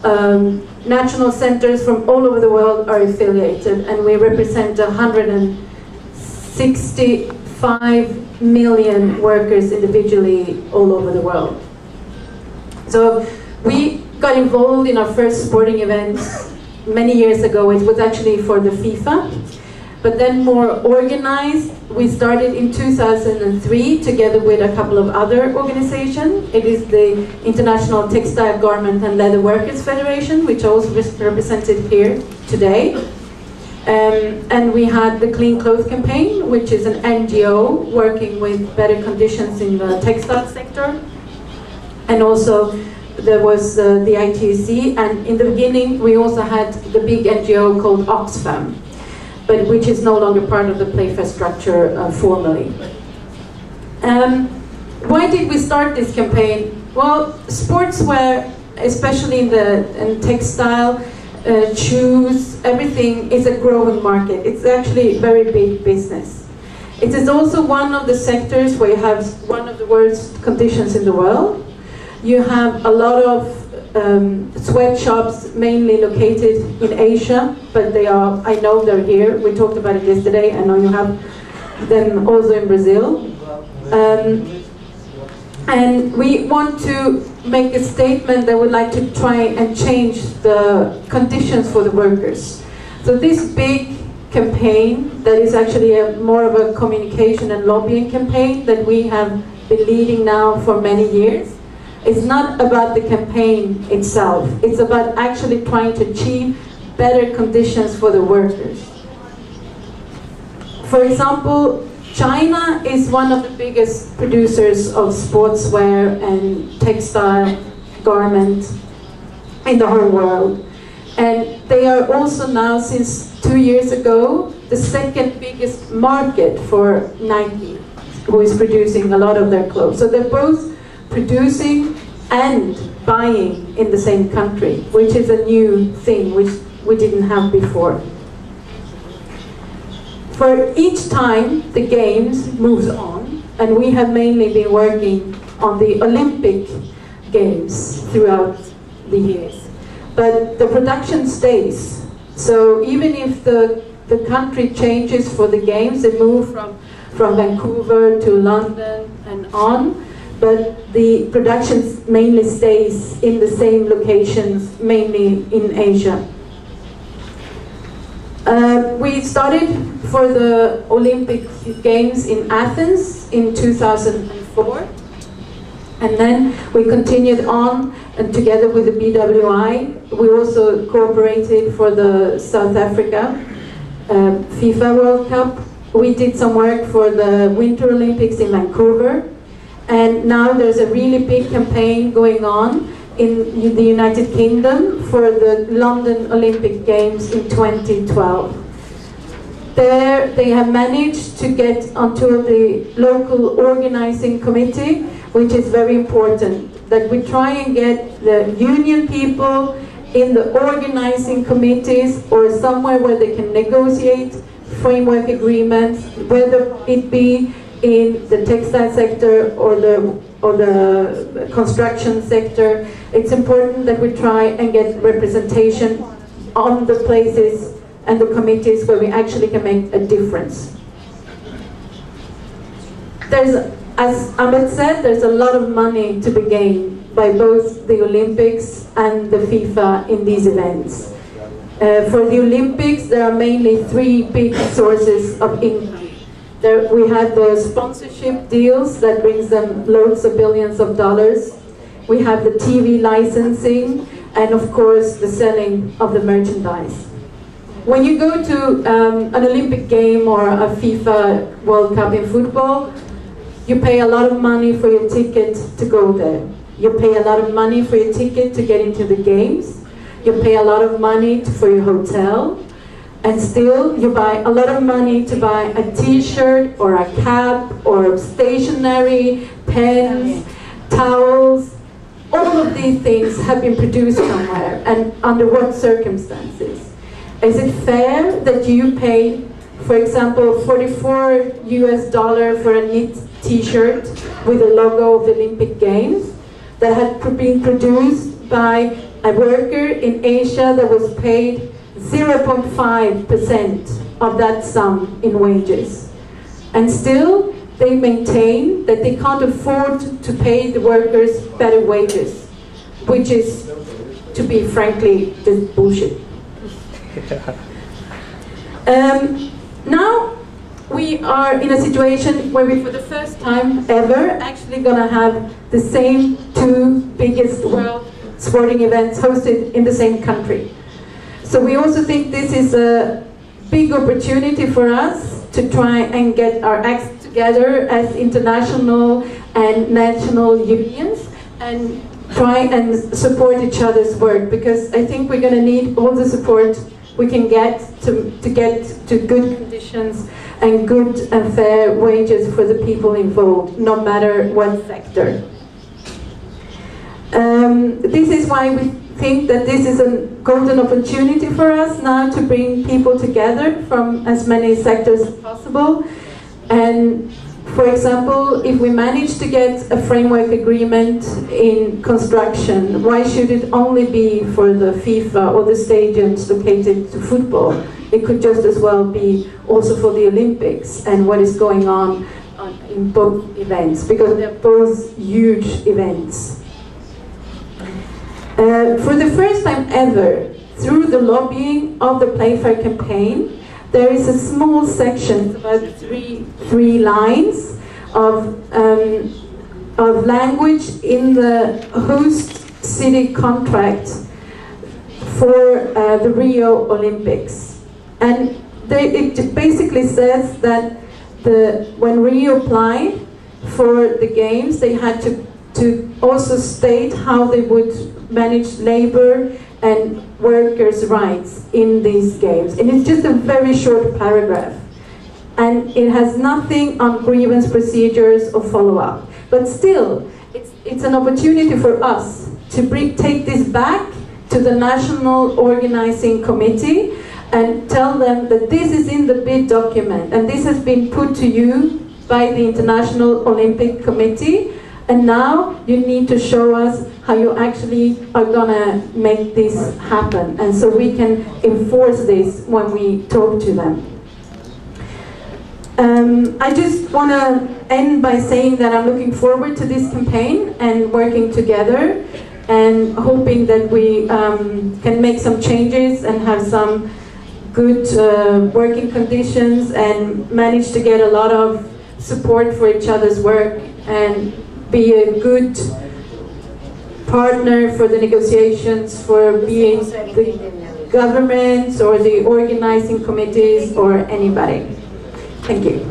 national centers from all over the world are affiliated, and we represent 165 million workers individually all over the world. So we got involved in our first sporting event many years ago. It was actually for the FIFA, but then more organized. We started in 2003 together with a couple of other organizations. It is the International Textile, Garment and Leather Workers Federation, which also represented here today. And we had the Clean Clothes Campaign, which is an NGO working with better conditions in the textile sector. And also there was the ITUC, and in the beginning we also had the big NGO called Oxfam, but which is no longer part of the Playfair structure formally. Why did we start this campaign? Well, sportswear, especially in textile, shoes, everything is a growing market. It's actually a very big business. It is also one of the sectors where you have one of the worst conditions in the world. You have a lot of sweatshops mainly located in Asia, but they are, I know they're here. We talked about it yesterday. I know you have them also in Brazil. And we want to make a statement that would like to try and change the conditions for the workers. So this big campaign that is actually more of a communication and lobbying campaign that we have been leading now for many years. It's not about the campaign itself. It's about actually trying to achieve better conditions for the workers. For example, China is one of the biggest producers of sportswear and textile garment in the whole world. And they are also now, since 2 years ago, the second biggest market for Nike, who is producing a lot of their clothes. So they're both producing and buying in the same country, which is a new thing which we didn't have before. For each time the games moves on, and we have mainly been working on the Olympic Games throughout the years, but the production stays. So even if the country changes for the games, they move from Vancouver to London and on, but the production mainly stays in the same locations, mainly in Asia. We started for the Olympic Games in Athens in 2004, and then we continued on, and together with the BWI, we also cooperated for the South Africa FIFA World Cup. We did some work for the Winter Olympics in Vancouver. And now there's a really big campaign going on in the United Kingdom for the London Olympic Games in 2012. There they have managed to get onto the local organizing committee, which is very important, that we try and get the union people in the organizing committees or somewhere where they can negotiate framework agreements, whether it be in the textile sector or the construction sector. It's important that we try and get representation on the places and the committees where we actually can make a difference. As Ahmed said, there's a lot of money to be gained by both the Olympics and the FIFA in these events. For the Olympics, there are mainly three big sources of income. We have the sponsorship deals that brings them loads of billions of dollars. We have the TV licensing, and of course the selling of the merchandise. When you go to an Olympic game or a FIFA World Cup in football, you pay a lot of money for your ticket to go there. You pay a lot of money for your ticket to get into the games. You pay a lot of money for your hotel. And still, you buy a lot of money to buy a t-shirt or a cap or stationery, pens, towels. All of these things have been produced somewhere, and under what circumstances? Is it fair that you pay, for example, $44 for a knit t-shirt with the logo of the Olympic Games that had been produced by a worker in Asia that was paid 0.5% of that sum in wages. And still, they maintain that they can't afford to pay the workers better wages, which is, to be frankly, just bullshit. Now, we are in a situation where we, for the first time ever, actually gonna have the same two biggest world sporting events hosted in the same country. So we also think this is a big opportunity for us to try and get our acts together as international and national unions and try and support each other's work, because I think we're going to need all the support we can get to get to good conditions and good and fair wages for the people involved, no matter what sector. This is why we think that this is a golden opportunity for us now to bring people together from as many sectors as possible. And for example, if we manage to get a framework agreement in construction, why should it only be for the FIFA or the stadiums located to football? It could just as well be also for the Olympics and what is going on in both events, because they're both huge events. For the first time ever, through the lobbying of the Playfair campaign, there is a small section, about three lines of language in the host city contract for the Rio Olympics. And it basically says that when Rio applied for the games, they had to also state how they would manage labor and workers' rights in these games. And it's just a very short paragraph. And it has nothing on grievance procedures or follow-up. But still, it's an opportunity for us to take this back to the National Organizing Committee and tell them that this is in the bid document and this has been put to you by the International Olympic Committee, and now you need to show us how you actually are gonna make this happen, and so we can enforce this when we talk to them. I just want to end by saying that I'm looking forward to this campaign and working together and hoping that we can make some changes and have some good working conditions and manage to get a lot of support for each other's work and be a good partner for the negotiations, for being the governments or the organizing committees or anybody. Thank you.